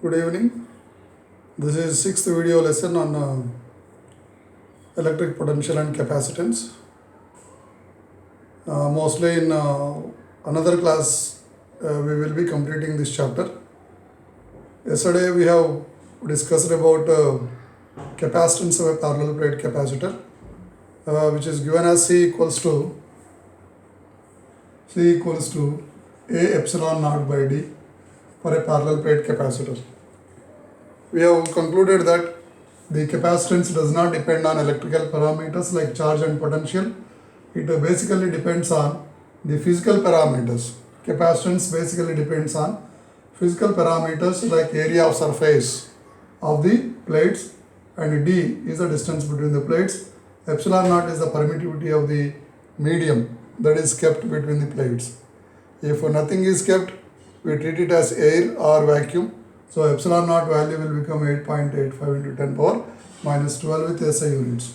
Good evening. This is sixth video lesson on electric potential and capacitance. Mostly in another class, we will be completing this chapter. Yesterday we have discussed about capacitance of a parallel plate capacitor, which is given as C equals to A epsilon naught by D for a parallel plate capacitor. We have concluded that the capacitance does not depend on electrical parameters like charge and potential. It basically depends on the physical parameters. Capacitance basically depends on physical parameters like area of surface of the plates, and D is the distance between the plates. Epsilon naught is the permittivity of the medium that is kept between the plates. If nothing is kept, we treat it as air or vacuum. So epsilon naught value will become 8.85 into 10 power minus 12 with SI units.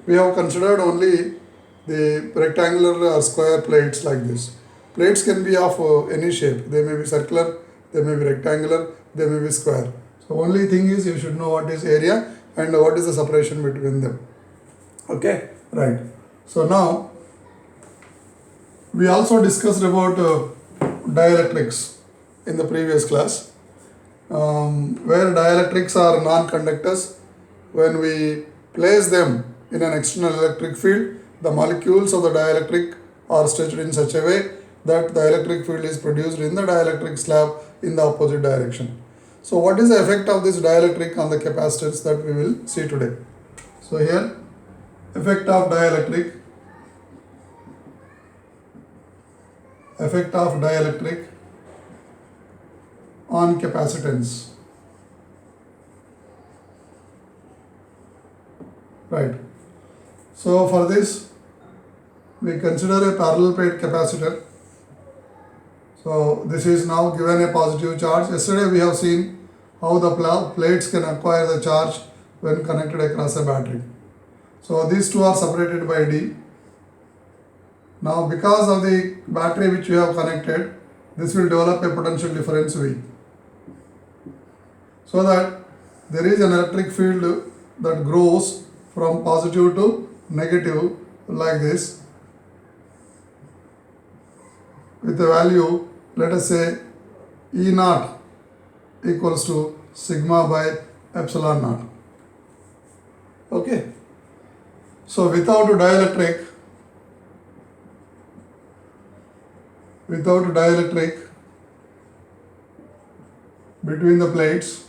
We have considered only the rectangular or square plates like this. Plates can be of any shape. They may be circular, they may be rectangular, they may be square. So only thing is you should know what is area and what is the separation between them. Okay, right. So now we also discussed about dielectrics in the previous class. Where dielectrics are non-conductors, when we place them in an external electric field, the molecules of the dielectric are stretched in such a way that the electric field is produced in the dielectric slab in the opposite direction. So what is the effect of this dielectric on the capacitance that we will see today? So here, effect of dielectric on capacitance. Right. So for this, we consider a parallel plate capacitor. So this is now given a positive charge. Yesterday we have seen how the plates can acquire the charge when connected across a battery. So these two are separated by D. Now because of the battery which we have connected, this will develop a potential difference V. So that there is an electric field that grows from positive to negative like this with a value, let us say E naught equals to sigma by epsilon naught. Okay. So without dielectric between the plates,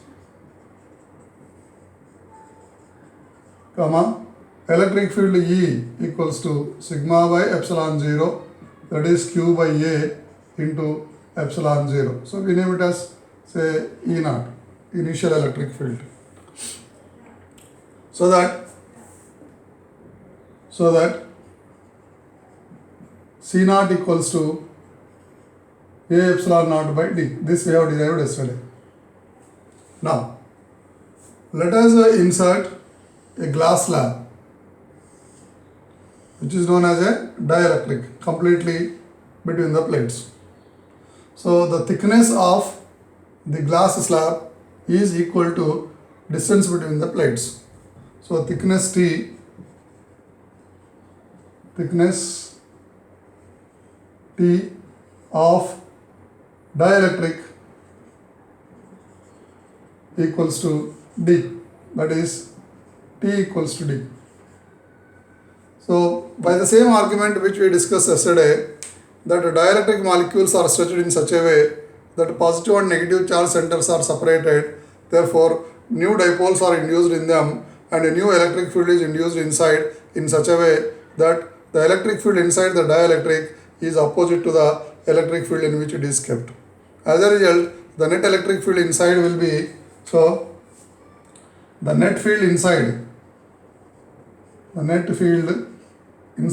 electric field E equals to sigma by epsilon 0, that is Q by A into epsilon 0. So we name it as, say, E naught, initial electric field. So that C naught equals to A epsilon naught by D. This we have derived yesterday. Now, let us insert a glass slab which is known as a dielectric completely between the plates. So the thickness of the glass slab is equal to distance between the plates. So thickness T of dielectric equals to D, that is T equals to D. So by the same argument which we discussed yesterday, that dielectric molecules are stretched in such a way that positive and negative charge centers are separated, therefore new dipoles are induced in them and a new electric field is induced inside in such a way that the electric field inside the dielectric is opposite to the electric field in which it is kept. As a result, the net electric field inside will be, so the net field inside the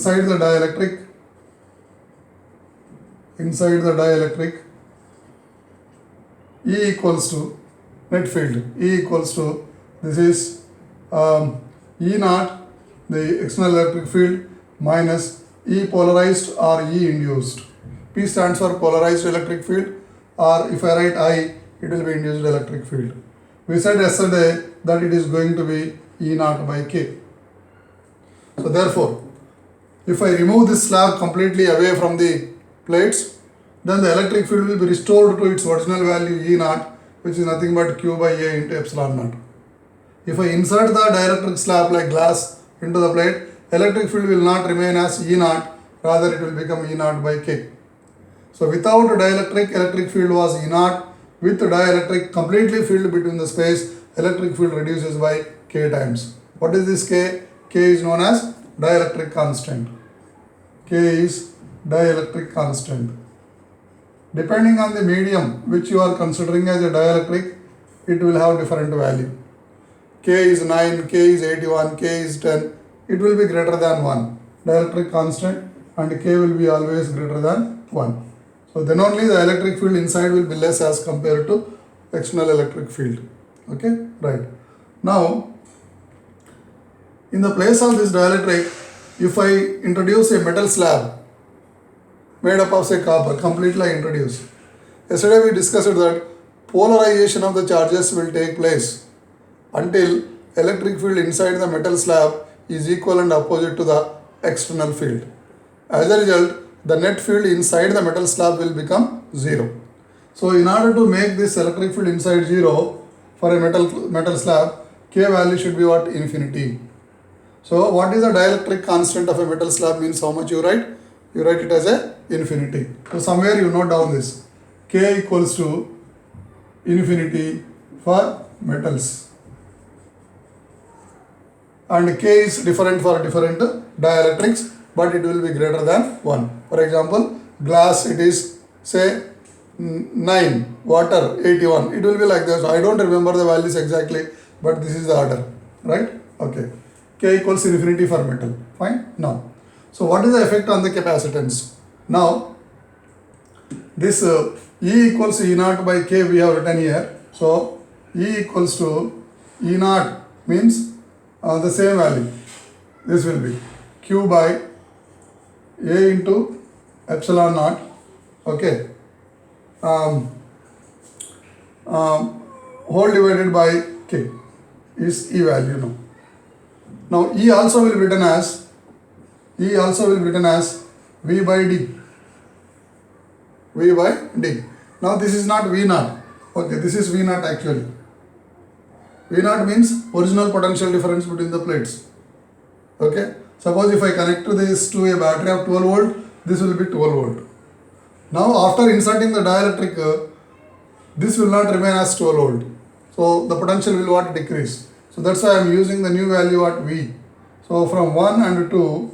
dielectric E equals to net field. E equals to, this is E naught, the external electric field, minus E polarized or E induced. P stands for polarized electric field, or if I write I, it will be induced electric field. We said yesterday that it is going to be E naught by K. So therefore, if I remove this slab completely away from the plates, then the electric field will be restored to its original value E naught, which is nothing but Q by A into epsilon naught. If I insert the dielectric slab like glass into the plate, electric field will not remain as E naught, rather it will become E naught by K. So without dielectric, electric field was E naught. With dielectric, completely filled between the space, electric field reduces by K times. What is this K? K is known as dielectric constant. K is dielectric constant. Depending on the medium which you are considering as a dielectric, it will have different value. K is 9, K is 81, K is 10. It will be greater than 1. Dielectric constant, and K will be always greater than 1. So then only the electric field inside will be less as compared to external electric field. Okay, right. Now, in the place of this dielectric, if I introduce a metal slab made up of say copper, completely introduced. Yesterday we discussed that polarization of the charges will take place until electric field inside the metal slab is equal and opposite to the external field. As a result, the net field inside the metal slab will become 0. So in order to make this electric field inside 0 for a metal slab, K value should be what? Infinity. So what is the dielectric constant of a metal slab means how much you write? You write it as a infinity. So somewhere you note down this. K equals to infinity for metals. And K is different for different dielectrics, but it will be greater than 1. For example, glass it is say 9, water 81. It will be like this. I don't remember the values exactly, but this is the order, right? Okay. K equals infinity for metal. Fine. Now, so what is the effect on the capacitance? Now, this E equals E naught by K we have written here. So, E equals to E naught means the same value. This will be Q by A into epsilon naught. Okay. Whole divided by K is E value now. Now E also will be written as V by D. V by D. Now this is not V naught. Okay, this is V naught actually. V naught means original potential difference between the plates. Okay. Suppose if I connect this to a battery of 12 volt, this will be 12 volt. Now after inserting the dielectric, this will not remain as 12 volt. So the potential will what? Decrease. So that's why I am using the new value at V. So from 1 and 2,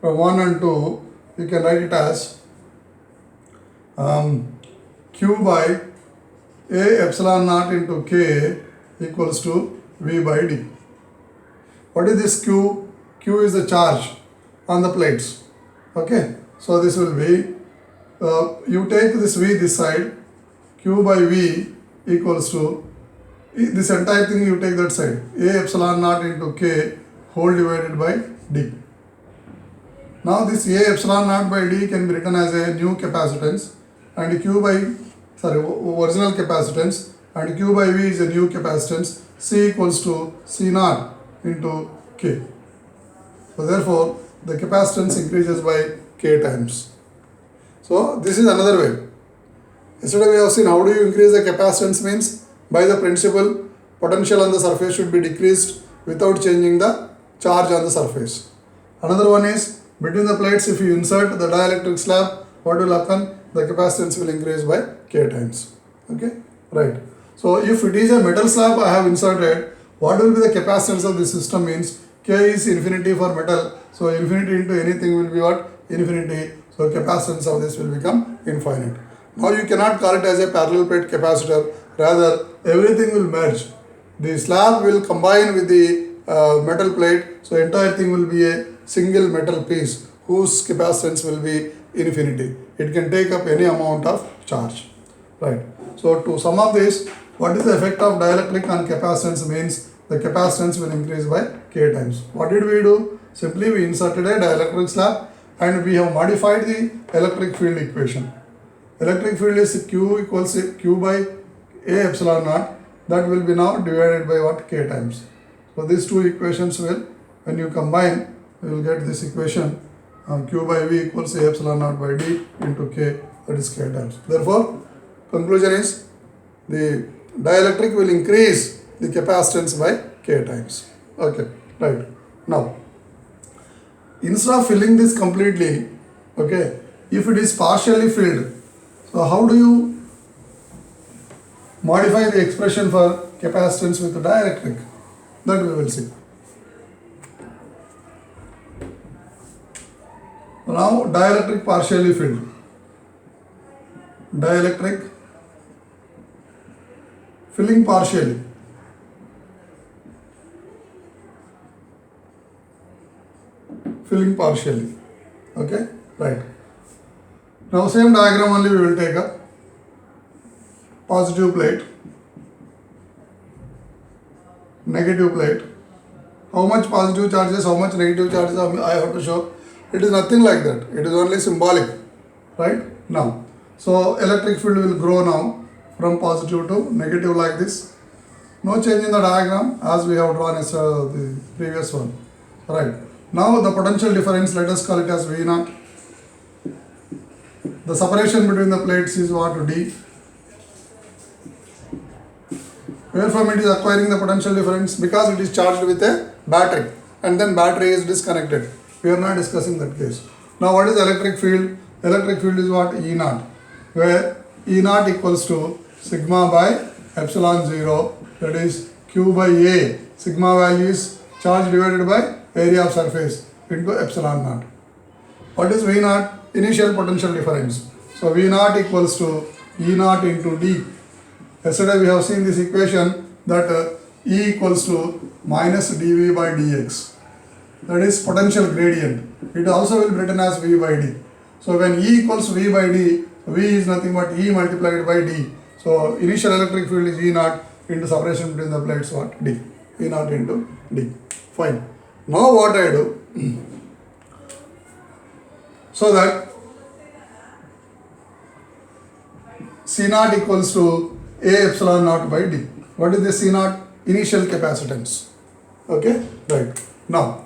you can write it as Q by A epsilon naught into K equals to V by D. What is this Q? Q is the charge on the plates. Okay. So this will be, you take this V this side, Q by V equals to, this entire thing you take that side, A epsilon naught into K whole divided by D. Now this A epsilon naught by D can be written as a new capacitance, and Q by, original capacitance, and Q by V is a new capacitance. C equals to C naught into K. So therefore the capacitance increases by K times. So this is another way. Yesterday we have seen how do you increase the capacitance means by the principle potential on the surface should be decreased without changing the charge on the surface. Another one is between the plates, if you insert the dielectric slab, what will happen? The capacitance will increase by K times. Okay, right. So if it is a metal slab I have inserted, what will be the capacitance of this system means K is infinity for metal. So infinity into anything will be what? Infinity. So capacitance of this will become infinite. Now you cannot call it as a parallel plate capacitor. Rather, everything will merge. The slab will combine with the metal plate. So entire thing will be a single metal piece whose capacitance will be infinity. It can take up any amount of charge. Right. So to sum up this, what is the effect of dielectric on capacitance means the capacitance will increase by K times. What did we do? Simply we inserted a dielectric slab and we have modified the electric field equation. electric field is Q equals Q by A epsilon naught. That will be now divided by what? K times. So these two equations will, when you combine, you will get this equation Q by V equals A epsilon naught by D into K, that is K times. Therefore, conclusion is the dielectric will increase the capacitance by K times. Okay, right. Now, instead of filling this completely, okay, if it is partially filled, so how do you modify the expression for capacitance with the dielectric? That we will see. Now dielectric partially filled. Dielectric filling partially. Filling partially. Okay, right. Now same diagram only we will take a positive plate, negative plate. How much positive charges, how much negative charges I have to show. It is nothing like that. It is only symbolic, right? Now, so electric field will grow now from positive to negative like this. No change in the diagram as we have drawn as the previous one, right? Now the potential difference, let us call it as V naught. The separation between the plates is what? D. Where from it is acquiring the potential difference? Because it is charged with a battery and then battery is disconnected. We are not discussing that case. Now what is electric field? Electric field is what? E naught, where E naught equals to sigma by epsilon 0, that is Q by A. Sigma value is charge divided by area of surface into epsilon naught. What is V naught? Initial potential difference. So V naught equals to E naught into D. Yesterday we have seen this equation that E equals to minus dV by dx. That is potential gradient. It also will be written as V by D. So when E equals V by D, V is nothing but E multiplied by D. So initial electric field is E naught into separation between the plates, what? D. E naught into D. Fine. Now what I do? So that C naught equals to A epsilon naught by D. What is the C naught? Initial capacitance. Okay? Right. Now,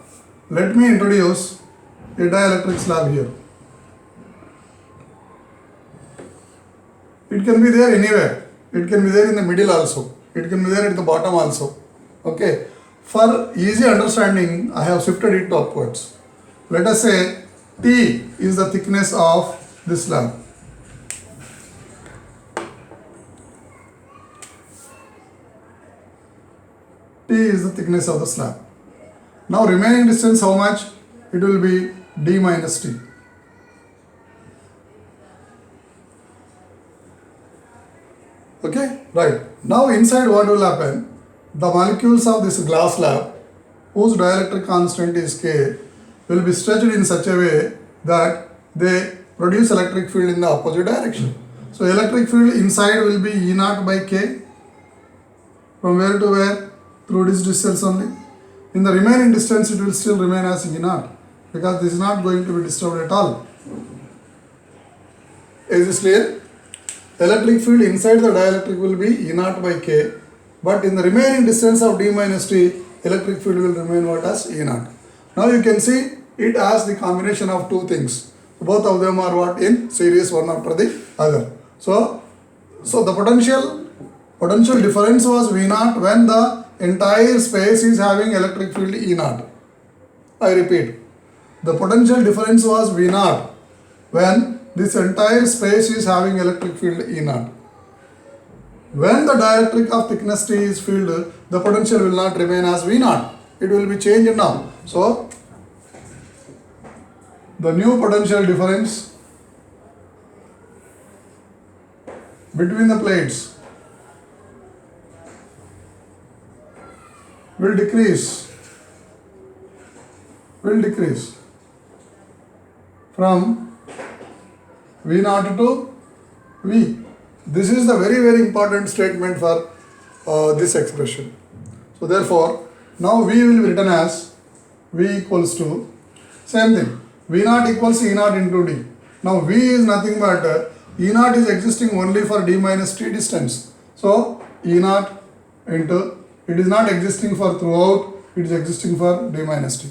let me introduce a dielectric slab here. It can be there anywhere. It can be there in the middle also. It can be there at the bottom also. Okay? For easy understanding, I have shifted it upwards. Let us say T is the thickness of this slab. T is the thickness of the slab. Now remaining distance how much? It will be D minus T. Okay, right. Now inside what will happen? The molecules of this glass slab, whose dielectric constant is K, will be stretched in such a way that they produce electric field in the opposite direction. So electric field inside will be E naught by K. From where to where? Through this distance only. In the remaining distance it will still remain as E naught, because this is not going to be disturbed at all. Is this clear? Electric field inside the dielectric will be E naught by K, but in the remaining distance of D minus T, electric field will remain what as E naught. Now you can see it as the combination of two things. Both of them are what? In series, one after the other. So the potential difference was V naught when the entire space is having electric field E naught. I repeat, the potential difference was V naught when this entire space is having electric field E naught. When the dielectric of thickness T is filled, the potential will not remain as V naught. It will be changed now. So the new potential difference between the plates will decrease from V naught to V. This is the very important statement for this expression. So therefore, now V will be written as V equals to, same thing, V naught equals E naught into D. Now V is nothing but E naught is existing only for d minus t distance. So E naught into, it is not existing for throughout, it is existing for d minus t.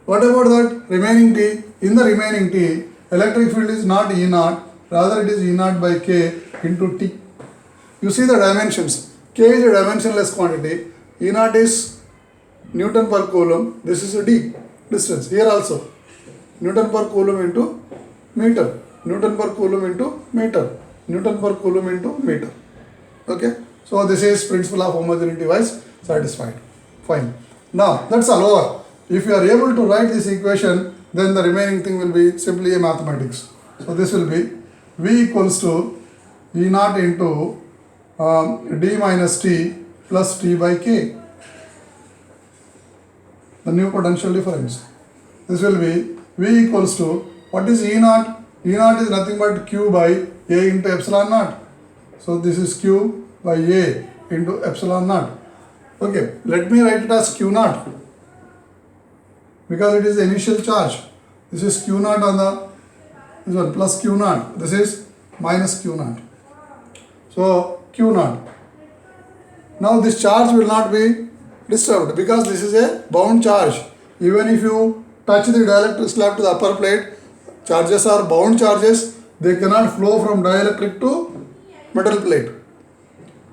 What about that remaining t? In the remaining t, electric field is not E naught, rather it is E naught by k into t. You see the dimensions. K is a dimensionless quantity. E naught is Newton per coulomb. This is a d distance. Here also Newton per coulomb into meter. Newton per coulomb into meter. Newton per coulomb into meter. Okay. So this is principle of homogeneity wise satisfied. Fine. Now that's all over. If you are able to write this equation, then the remaining thing will be simply a mathematics. So this will be V equals to E naught into d minus t plus t by k. The new potential difference. This will be V equals to, what is E naught? E naught is nothing but q by a into epsilon naught. So this is q by a into epsilon naught. Okay, let me write it as q naught because it is the initial charge. This is q naught on the, this one plus q naught. This is minus q naught. So q naught. Now this charge will not be disturbed because this is a bound charge. Even if you touch the dielectric slab to the upper plate, charges are bound charges. They cannot flow from dielectric to metal plate.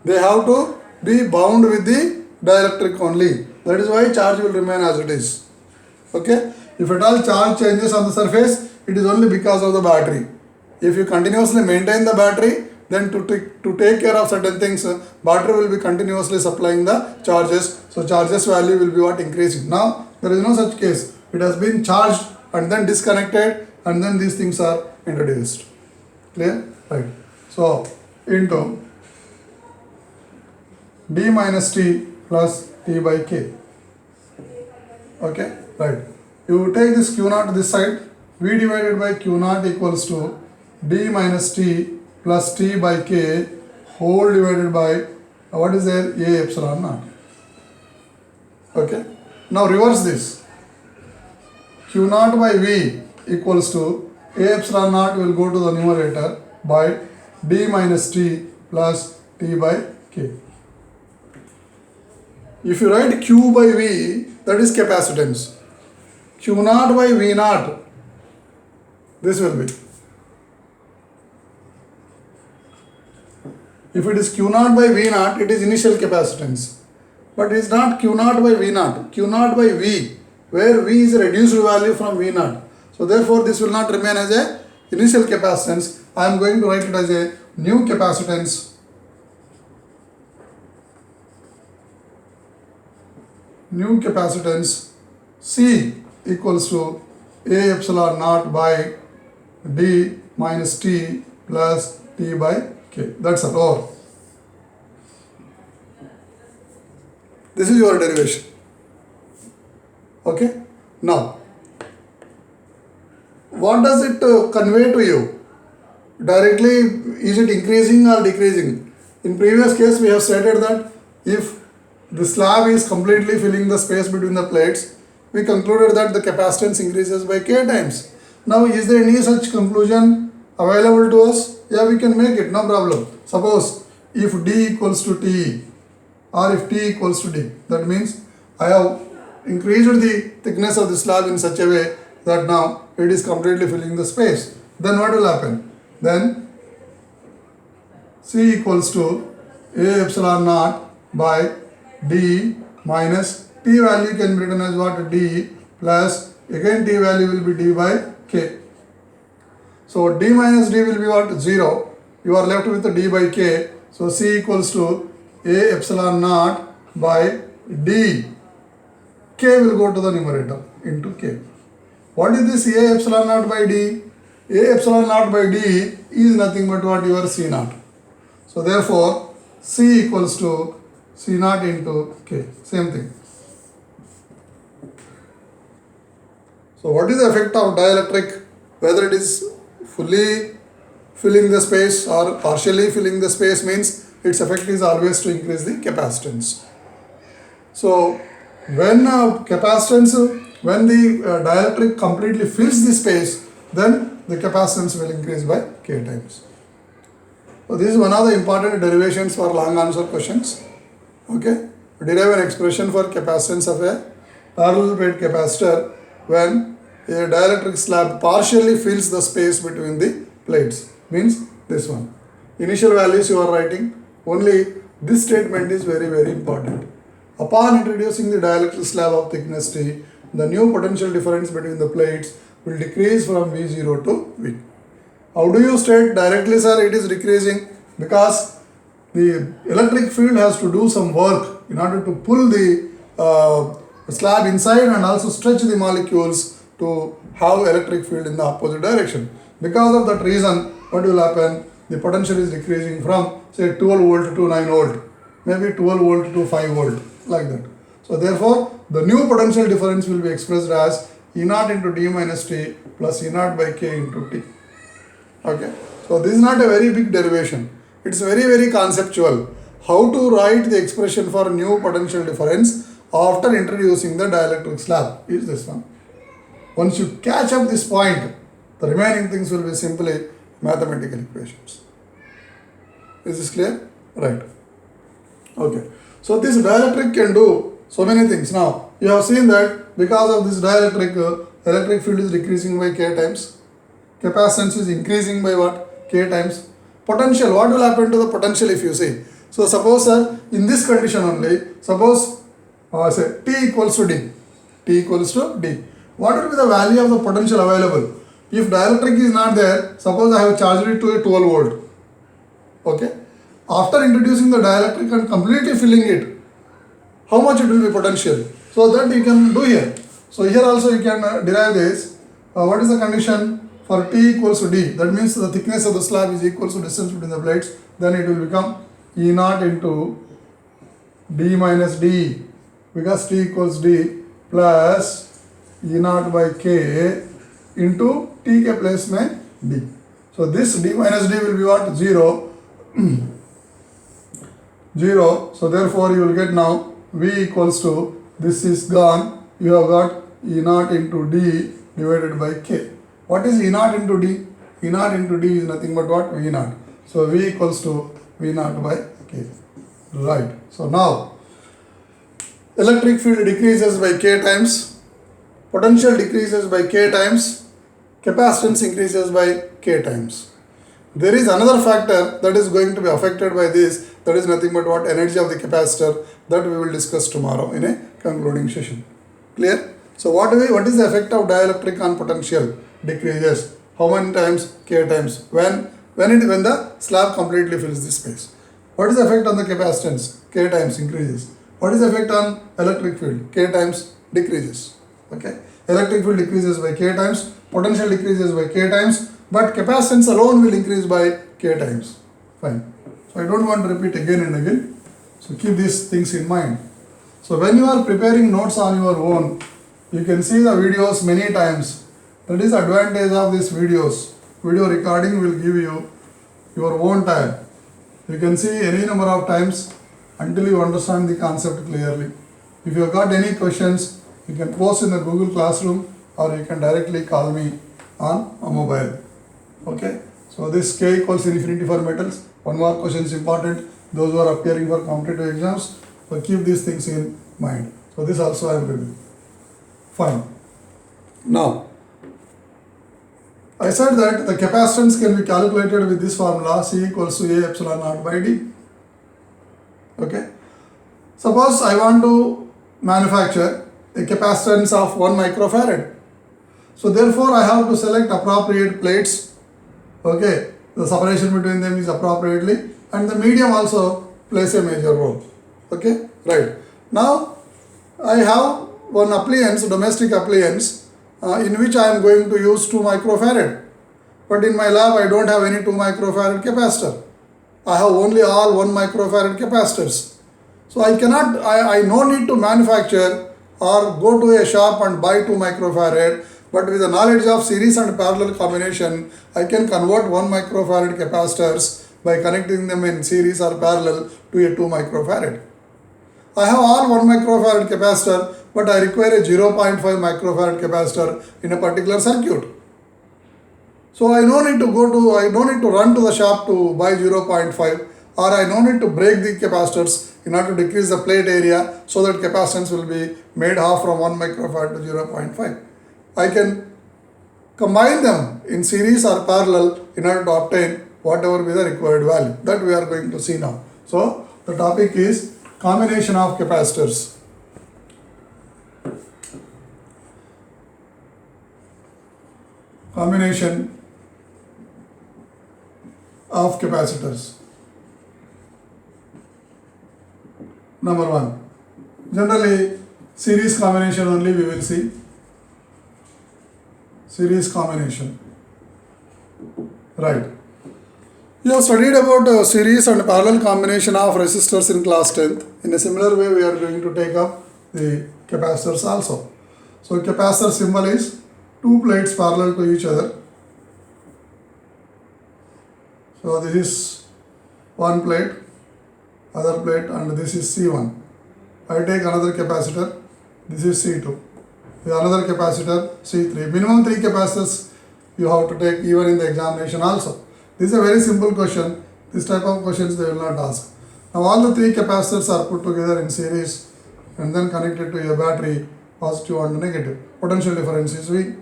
They have to be bound with the dielectric only. That is why charge will remain as it is. Okay. If at all charge changes on the surface, it is only because of the battery. If you continuously maintain the battery, then to take care of certain things, battery will be continuously supplying the charges. So charges value will be what increasing. Now there is no such case. It has been charged and then disconnected and then these things are introduced. Clear? Right. So into d minus t plus t by k. Okay. Right. You take this q naught to this side. V divided by q naught equals to d minus t plus t by k whole divided by what is there? A epsilon naught. Okay. Now reverse this. Q naught by V equals to A epsilon naught will go to the numerator by d minus t plus t by k. If you write Q by V, that is capacitance. Q naught by V naught, this will be. If it is Q naught by V naught, it is initial capacitance. But it is not Q naught by V naught. Q naught by V, where V is a reduced value from V naught. So therefore this will not remain as a initial capacitance. I am going to write it as a new capacitance. New capacitance C equals to A epsilon naught by d minus t plus t by k. That's all. This is your derivation. Okay. Now, what does it convey to you? Directly, is it increasing or decreasing? In previous case, we have stated that if the slab is completely filling the space between the plates, we concluded that the capacitance increases by k times. Now, is there any such conclusion available to us? Yeah, we can make it, no problem. Suppose if d equals to t or if t equals to d, that means I have increased the thickness of the slab in such a way that now it is completely filling the space. Then what will happen? Then C equals to A epsilon naught by d minus t value can be written as what? D plus again t value will be d by k. So d minus d will be what? 0. You are left with the d by k. So C equals to A epsilon naught by d. K will go to the numerator into k. What is this A epsilon naught by d? A epsilon naught by d is nothing but what? Your C naught. So therefore C equals to C naught into k. Same thing. So what is the effect of dielectric? Whether it is fully filling the space or partially filling the space means its effect is always to increase the capacitance. So when when the dielectric completely fills the space, then the capacitance will increase by k times. So this is one of the important derivations for long answer questions. Okay, derive an expression for capacitance of a parallel plate capacitor when a dielectric slab partially fills the space between the plates. Means this one. Initial values you are writing. Only this statement is very important. Upon introducing the dielectric slab of thickness T, the new potential difference between the plates will decrease from V0 to V. How do you state directly, sir? It is decreasing because the electric field has to do some work in order to pull the slab inside and also stretch the molecules to have electric field in the opposite direction. Because of that reason, what will happen? The potential is decreasing from say 12 volt to 9 volt, maybe 12 volt to 5 volt, like that. So therefore, the new potential difference will be expressed as E naught into D minus T plus E naught by K into T. Okay, so this is not a very big derivation. It's very conceptual. How to write the expression for new potential difference after introducing the dielectric slab is this one. Once you catch up this point, the remaining things will be simply mathematical equations. Is this clear? Right. Okay. So this dielectric can do so many things. Now, you have seen that because of this dielectric, electric field is decreasing by K times. Capacitance is increasing by what? K times. Potential, what will happen to the potential if you see? So suppose sir, in this condition only, suppose say T equals to D. T equals to D. What will be the value of the potential available? If dielectric is not there, suppose I have charged it to a 12 volt. Okay. After introducing the dielectric and completely filling it, how much it will be potential? So that you can do here. So here also you can derive this. What is the condition? For T equals to D, that means the thickness of the slab is equal to distance between the plates, then it will become E naught into D minus D, because T equals D plus E naught by K into T ke place mein D. So this D minus D will be what? 0. 0. So therefore you will get now V equals to, this is gone, you have got E naught into D divided by K. What is E naught into D? E naught into D is nothing but what? V naught. So V equals to V naught by K. Right. So now, electric field decreases by K times, potential decreases by K times, capacitance increases by K times. There is another factor that is going to be affected by this, that is nothing but what? Energy of the capacitor, that we will discuss tomorrow in a concluding session. Clear? So what is the effect of dielectric on potential? Decreases. How many times? K times. When the slab completely fills the space. What is the effect on the capacitance? K times increases. What is the effect on electric field? K times decreases. Okay. Electric field decreases by K times, potential decreases by K times, but capacitance alone will increase by K times. Fine. So I don't want to repeat again and again. So keep these things in mind. So when you are preparing notes on your own, you can see the videos many times. That is the advantage of these videos. Video recording will give you your own time. You can see any number of times until you understand the concept clearly. If you have got any questions, you can post in the Google Classroom or you can directly call me on a mobile. Okay. So this K equals infinity for metals. One more question is important. Those who are appearing for competitive exams, so keep these things in mind. So this also I am reviewing. Fine. Now, I said that the capacitance can be calculated with this formula, C equals to A epsilon naught by D. Okay. Suppose I want to manufacture a capacitance of 1 microfarad. So therefore I have to select appropriate plates. Okay. The separation between them is appropriately, and the medium also plays a major role. Okay. Right. Now I have one appliance, domestic appliance, in which I am going to use 2 microfarad. But in my lab I don't have any 2 microfarad capacitor. I have only all 1 microfarad capacitors. So I no need to manufacture or go to a shop and buy 2 microfarad, but with the knowledge of series and parallel combination, I can convert 1 microfarad capacitors by connecting them in series or parallel to a 2 microfarad. I have all 1 microfarad capacitor, but I require a 0.5 microfarad capacitor in a particular circuit. So I don't need to run to the shop to buy 0.5, or I don't need to break the capacitors in order to decrease the plate area so that capacitance will be made half from 1 microfarad to 0.5. I can combine them in series or parallel in order to obtain whatever be the required value. That we are going to see now. So the topic is combination of capacitors. Combination of capacitors. Number 1. Generally, series combination only we will see. Series combination. Right. You have studied about series and parallel combination of resistors in class 10th. In a similar way, we are going to take up the capacitors also. So, capacitor symbol is two plates parallel to each other. So, this is one plate, other plate, and this is C1. I take another capacitor, this is C2. Another capacitor, C3. Minimum 3 capacitors you have to take even in the examination also. This is a very simple question. This type of questions they will not ask. Now all the 3 capacitors are put together in series and then connected to a battery, positive and negative. Potential difference is V.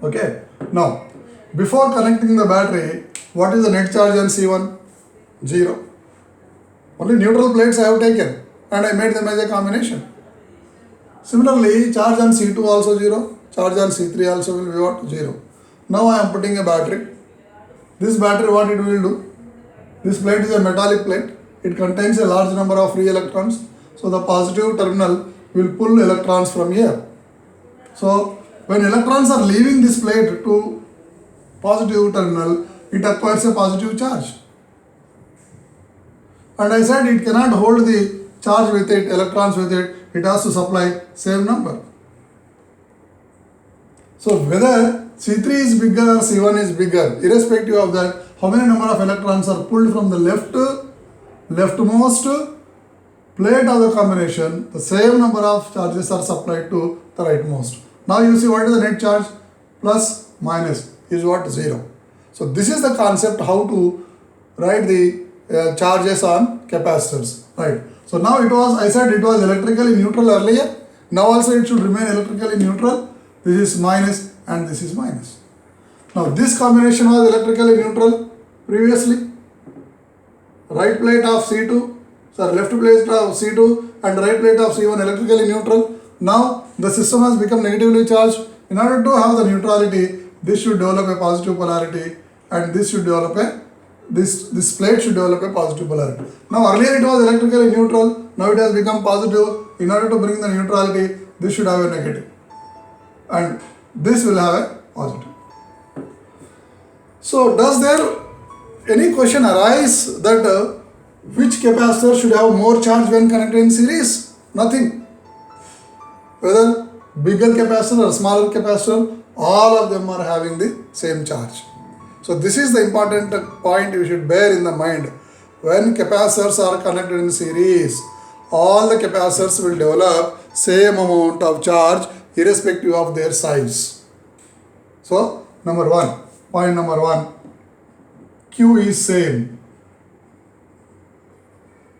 Okay. Now, before connecting the battery, what is the net charge on C1? 0. Only neutral plates I have taken and I made them as a combination. Similarly, charge on C2 also 0, charge on C3 also will be what? 0. Now I am putting a battery. This battery, what it will do? This plate is a metallic plate. It contains a large number of free electrons. So the positive terminal will pull electrons from here. So when electrons are leaving this plate to positive terminal, it acquires a positive charge. And I said it cannot hold the charge with it, electrons with it. It has to supply same number. So whether C3 is bigger or C1 is bigger, irrespective of that, how many number of electrons are pulled from the leftmost plate of the combination, the same number of charges are supplied to the rightmost. Now you see what is the net charge? Plus minus is what? 0. So this is the concept how to write the charges on capacitors, right? So now I said it was electrically neutral earlier. Now also it should remain electrically neutral. This is minus and this is minus. Now this combination was electrically neutral previously. Right plate of C2, left plate of C2 and right plate of C1 electrically neutral. Now the system has become negatively charged. In order to have the neutrality, this should develop a positive polarity and this should develop a this plate should develop a positive polarity. Now earlier it was electrically neutral, now it has become positive. In order to bring the neutrality, this should have a negative and this will have a positive. So does there any question arise that which capacitor should have more charge when connected in series? Nothing. Whether bigger capacitor or smaller capacitor, all of them are having the same charge. So this is the important point you should bear in the mind. When capacitors are connected in series, all the capacitors will develop same amount of charge irrespective of their size. So point number 1, Q is same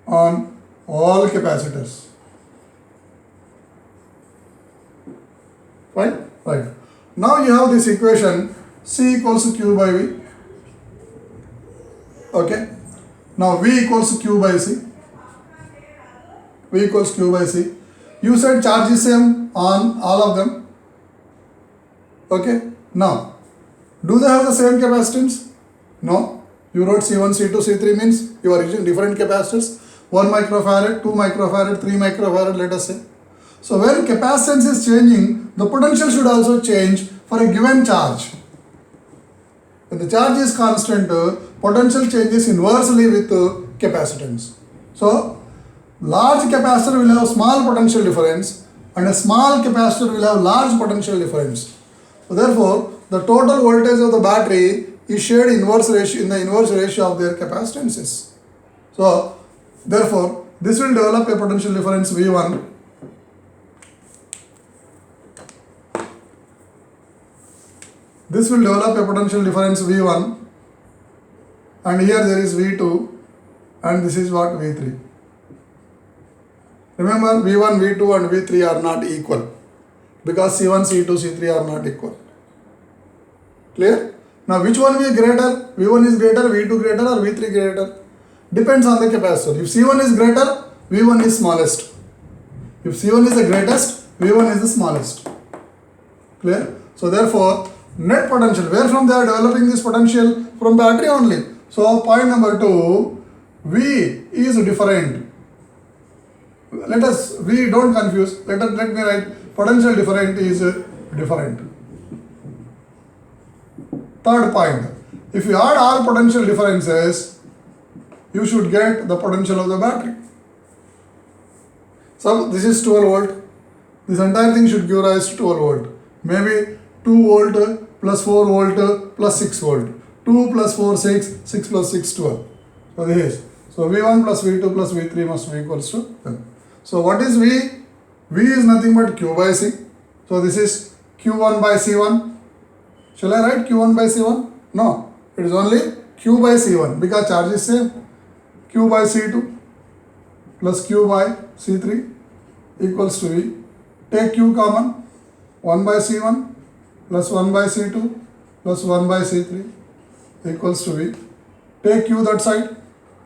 on all capacitors. Fine? Right. Now you have this equation C equals to Q by V. Okay. Now V equals to Q by C. V equals Q by C. You said charge is same on all of them. Okay. Now, do they have the same capacitance? No. You wrote C1, C2, C3 means you are using different capacitors. 1 microfarad, 2 microfarad, 3 microfarad, let us say. So when capacitance is changing, the potential should also change for a given charge. When the charge is constant, potential changes inversely with capacitance. So large capacitor will have small potential difference and a small capacitor will have large potential difference. So therefore, the total voltage of the battery is shared in the inverse ratio of their capacitances. So therefore, this will develop a potential difference V1 This will develop a potential difference V1, and here there is V2, and this is what V3. Remember, V1, V2 and V3 are not equal because C1, C2, C3 are not equal. Clear? Now which one will be greater? V1 is greater, V2 greater or V3 greater? Depends on the capacitor. If C1 is greater, V1 is smallest. If C1 is the greatest, V1 is the smallest. Clear? So therefore, net potential, where from they are developing this potential? From battery only. So point number 2, V is different. We don't confuse. Let me write potential different is different. Third point, if you add all potential differences, you should get the potential of the battery. So this is 12 volt. This entire thing should give rise to 12 volt. Maybe 2 volt plus 4 volt plus 6 volt. 2 plus 4, 6, 6 plus 6, 12. So this is. So V1 plus V2 plus V3 must be equals to 10. So what is V? V is nothing but Q by C. So this is Q1 by C1. Shall I write Q1 by C1? No, it is only Q by C1 because charge is same. Q by C2 plus Q by C3 equals to V. Take Q common, 1 by C1 plus 1 by C2 plus 1 by C3 equals to V. Take Q that side,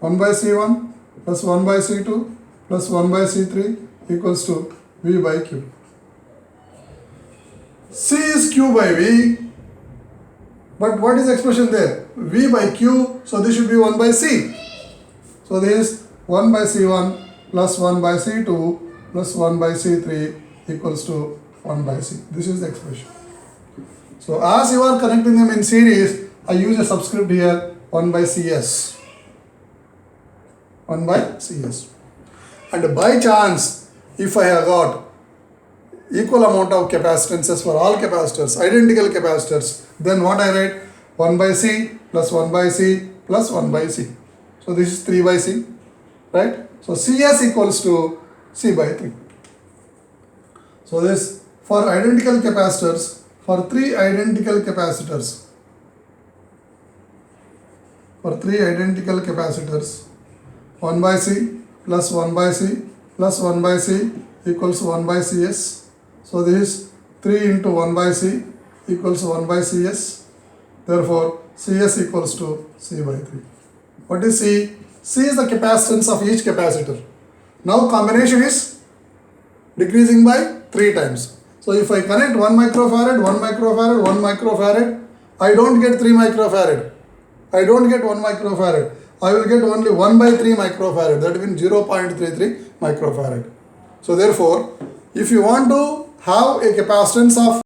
1 by C1 plus 1 by C2 plus 1 by C3 equals to V by Q. C is Q by V, but what is the expression there? V by Q, so this should be 1 by C. So this is 1 by C1 plus 1 by C2 plus 1 by C3 equals to 1 by C. This is the expression. So as you are connecting them in series, I use a subscript here, 1 by CS. 1 by CS. And by chance, if I have got equal amount of capacitances for all capacitors, identical capacitors, then what I write? 1 by C plus 1 by C plus 1 by C. So this is 3 by C, right? So CS equals to C by 3. So this for identical capacitors, for 3 identical capacitors, 1 by C plus 1 by C plus 1 by C equals 1 by CS. So this is 3 into 1 by C equals 1 by CS. Therefore, CS equals to C by 3. What is C? C is the capacitance of each capacitor. Now combination is decreasing by 3 times. So if I connect 1 microfarad, 1 microfarad, 1 microfarad, I don't get 3 microfarad. I don't get 1 microfarad. I will get only 1 by 3 microfarad. That means 0.33 microfarad. So therefore, if you want to have a capacitance of